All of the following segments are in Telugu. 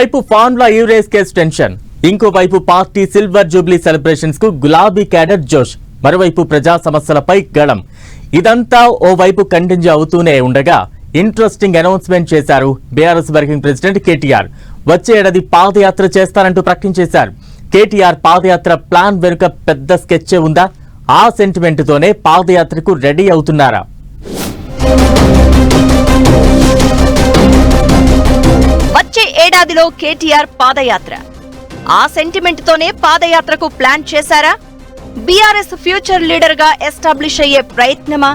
వైపు ఫార్ములా ఈ రేస్ కేసు టెన్షన్, ఇంకోవైపు పార్టీ సిల్వర్ జూబ్లీ సెలబ్రేషన్స్ కు గులాబీ క్యాడర్ జోష్, మరోవైపు ప్రజా సమస్యలపై గళం. ఇదంతా ఓవైపు కంటిన్యూ అవుతూనే ఉండగా ఇంట్రెస్టింగ్ అనౌన్స్మెంట్ చేశారు బీఆర్ఎస్ వర్కింగ్ ప్రెసిడెంట్ కేటీఆర్. వచ్చే ఏడాది పాదయాత్ర చేస్తారంటూ ప్రకటించేశారు. కేటీఆర్ పాదయాత్ర ప్లాన్ వెనుక పెద్ద స్కెచ్ ఉందా? ఆ సెంటిమెంట్ తోనే పాదయాత్రకు రెడీ అవుతున్నారా? వచ్చే ఏడాదిలో కేటీఆర్ పాదయాత్ర, ఆ సెంటిమెంట్ తోనే పాదయాత్రకు ప్లాన్ చేశారా? బీఆర్ఎస్ ఫ్యూచర్ లీడర్ గా ఎస్టాబ్లిష్ అయ్యే ప్రయత్నమా?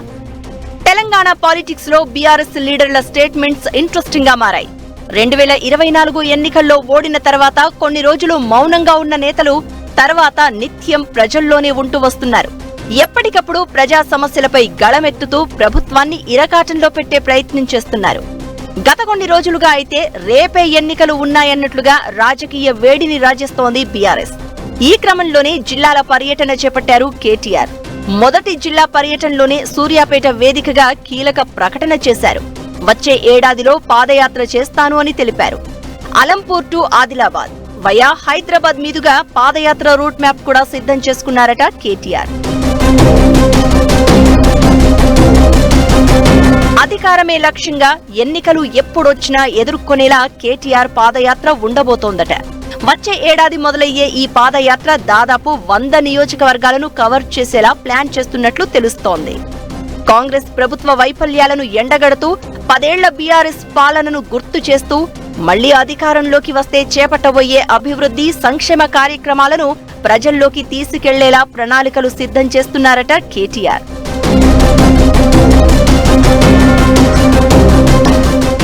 తెలంగాణ పాలిటిక్స్ లో బీఆర్ఎస్ లీడర్ల స్టేట్మెంట్స్ ఇంట్రెస్టింగ్ గా మారాయి. 2024 ఎన్నికల్లో ఓడిన తర్వాత కొన్ని రోజులు మౌనంగా ఉన్న నేతలు తర్వాత నిత్యం ప్రజల్లోనే ఉంటూ వస్తున్నారు. ఎప్పటికప్పుడు ప్రజా సమస్యలపై గళమెత్తుతూ ప్రభుత్వాన్ని ఇరకాటంలో పెట్టే ప్రయత్నం చేస్తున్నారు. గత కొన్ని రోజులుగా అయితే రేపే ఎన్నికలు ఉన్నాయన్నట్లుగా రాజకీయ వేడిని రాజేస్తోంది బీఆర్ఎస్. ఈ క్రమంలోనే జిల్లాల పర్యటన చేపట్టారు కేటీఆర్. మొదటి జిల్లా పర్యటనలోనే సూర్యాపేట వేదికగా కీలక ప్రకటన చేశారు. వచ్చే ఏడాదిలో పాదయాత్ర చేస్తాను అని తెలిపారు. అలంపూర్ టు ఆదిలాబాద్ వయా హైదరాబాద్ మీదుగా పాదయాత్ర రూట్ మ్యాప్ కూడా సిద్ధం చేసుకున్నారట కేటీఆర్. అధికారమే లక్ష్యంగా ఎన్నికలు ఎప్పుడొచ్చినా ఎదుర్కొనేలా కేటీఆర్ పాదయాత్ర ఉండబోతోందట. వచ్చే ఏడాది మొదలయ్యే ఈ పాదయాత్ర దాదాపు 100 నియోజకవర్గాలను కవర్ చేసేలా ప్లాన్ చేస్తున్నట్లు తెలుస్తోంది. కాంగ్రెస్ ప్రభుత్వ వైఫల్యాలను ఎండగడుతూ 10 ఏళ్ల బీఆర్ఎస్ పాలనను గుర్తు చేస్తూ మళ్లీ అధికారంలోకి వస్తే చేపట్టబోయే అభివృద్ధి సంక్షేమ కార్యక్రమాలను ప్రజల్లోకి తీసుకెళ్లేలా ప్రణాళికలు సిద్ధం చేస్తున్నారట కేటీఆర్.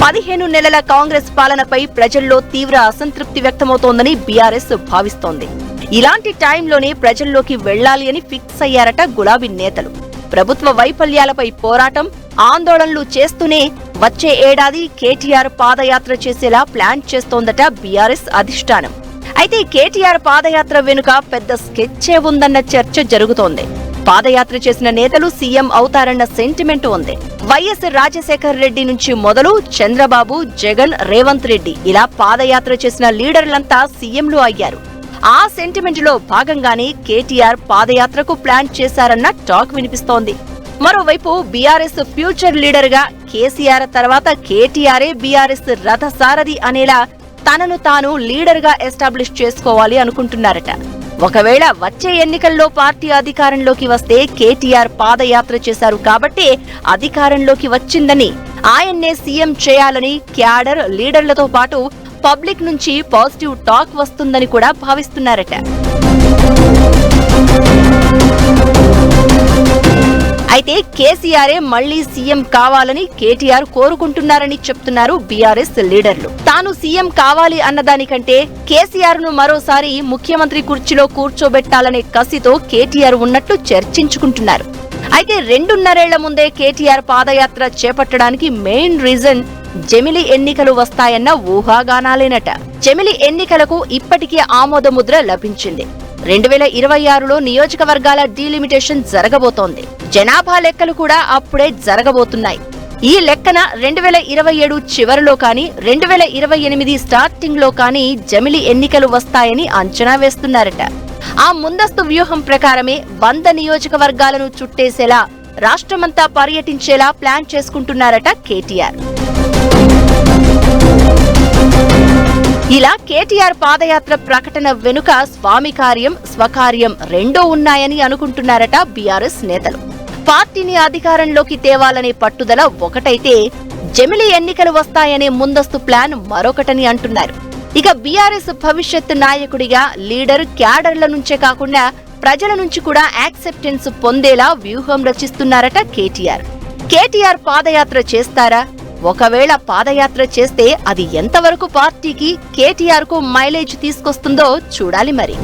15 నెలల కాంగ్రెస్ పాలనపై ప్రజల్లో తీవ్ర అసంతృప్తి వ్యక్తమవుతోందని బీఆర్ఎస్ భావిస్తోంది. ఇలాంటి టైంలోనే ప్రజల్లోకి వెళ్లాలి అని ఫిక్స్ అయ్యారట గులాబీ నేతలు. ప్రభుత్వ వైఫల్యాలపై పోరాటం, ఆందోళనలు చేస్తూనే వచ్చే ఏడాది కేటీఆర్ పాదయాత్ర చేసేలా ప్లాన్ చేస్తోందట బీఆర్ఎస్ అధిష్టానం. అయితే కేటీఆర్ పాదయాత్ర వెనుక పెద్ద స్కెచ్చే ఉందన్న చర్చ జరుగుతోంది. పాదయాత్ర చేసిన నేతలు సీఎం అవుతారన్న సెంటిమెంట్ ఉంది. వైఎస్ రాజశేఖర్ రెడ్డి నుంచి మొదలు చంద్రబాబు, జగన్, రేవంత్ రెడ్డి ఇలా పాదయాత్ర చేసిన లీడర్లంతా సీఎంలు అయ్యారు. ఆ సెంటిమెంట్ లో భాగంగానే కేటీఆర్ పాదయాత్రకు ప్లాన్ చేశారన్న టాక్ వినిపిస్తోంది. మరోవైపు బీఆర్ఎస్ ఫ్యూచర్ లీడర్ గా కేసీఆర్ తర్వాత కేటీఆరే బీఆర్ఎస్ రథసారథి అనేలా తనను తాను లీడర్ గా ఎస్టాబ్లిష్ చేసుకోవాలి అనుకుంటున్నారట. ఒకవేళ వచ్చే ఎన్నికల్లో పార్టీ అధికారంలోకి వస్తే కేటీఆర్ పాదయాత్ర చేశారు కాబట్టి అధికారంలోకి వచ్చిందని, ఆయన్నే సీఎం చేయాలని క్యాడర్ లీడర్లతో పాటు పబ్లిక్ నుంచి పాజిటివ్ టాక్ వస్తుందని కూడా భావిస్తున్నారట. అయితే కేసీఆరే మళ్లీ సీఎం కావాలని కేటీఆర్ కోరుకుంటున్నారని చెప్తున్నారు బీఆర్ఎస్ లీడర్లు. తాను సీఎం కావాలి అన్నదానికంటే కేసీఆర్ ను మరోసారి ముఖ్యమంత్రి కుర్చీలో కూర్చోబెట్టాలనే కసితో కేటీఆర్ ఉన్నట్లు చర్చించుకుంటున్నారు. అయితే 2.5 ఏళ్ల ముందే కేటీఆర్ పాదయాత్ర చేపట్టడానికి మెయిన్ రీజన్ జమిలి ఎన్నికలు వస్తాయన్న ఊహాగానాలేనట. జమిలి ఎన్నికలకు ఇప్పటికే ఆమోదముద్ర లభించింది. 2026లో నియోజకవర్గాల డీలిమిటేషన్ జరగబోతోంది. జనాభా లెక్కలు కూడా అప్పుడే జరగబోతున్నాయి. ఈ లెక్కన 2027 చివరిలో కానీ 2028 స్టార్టింగ్ లో కానీ జమిలి ఎన్నికలు వస్తాయని అంచనా వేస్తున్నారట. ఆ ముందస్తు వ్యూహం ప్రకారమే 100 నియోజకవర్గాలను చుట్టేసేలా రాష్ట్రమంతా పర్యటించేలా ప్లాన్ చేసుకుంటున్నారట కేటీఆర్. ఇలా కేటీఆర్ పాదయాత్ర ప్రకటన వెనుక స్వామి కార్యం, స్వకార్యం రెండూ ఉన్నాయని అనుకుంటున్నారట బీఆర్ఎస్ నేతలు. పార్టీని అధికారంలోకి తేవాలనే పట్టుదల ఒకటైతే జమిలి ఎన్నికలు వస్తాయనే ముందస్తు ప్లాన్ మరొకటని అంటున్నారు. ఇక బీఆర్ఎస్ భవిష్యత్ నాయకుడిగా లీడర్, క్యాడర్ల నుంచే కాకుండా ప్రజల నుంచి కూడా యాక్సెప్టెన్స్ పొందేలా వ్యూహం రచిస్తున్నారట కేటీఆర్. కేటీఆర్ పాదయాత్ర చేస్తారా? ఒకవేళ పాదయాత్ర చేస్తే అది ఎంతవరకు పార్టీకి, కేటీఆర్ కు మైలేజ్ తీసుకొస్తుందో చూడాలి మరి.